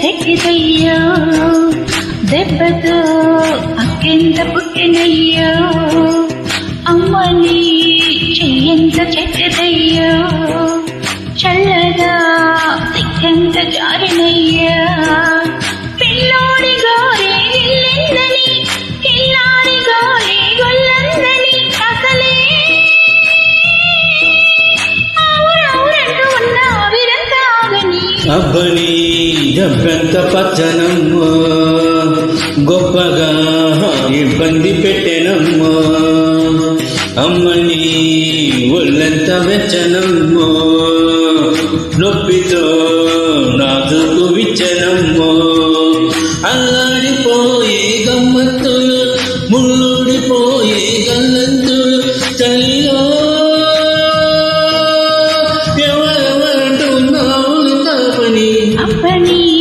తెక్కిదయ్యో దెబ్బతో అక్కెంత పుట్టినయ్యో అమ్మని చెయ్యంత చెక్కదయ్యో చల్లగా సిక్కెంత జారినయ్యా పిల్లోడి గోరే ఇల్లిందని కిల్లాడి గోరే గొల్లందని అసలే అవురవురంటూ ఉన్న విరంత ఆగని అబ్బని దెబ్బంత పచ్చనమ్మో గొప్పగా ఇబ్బంది పెట్టెనమ్మో అమ్మని ఒళ్ళంత వెచ్చనమ్మో నొప్పితో నాదు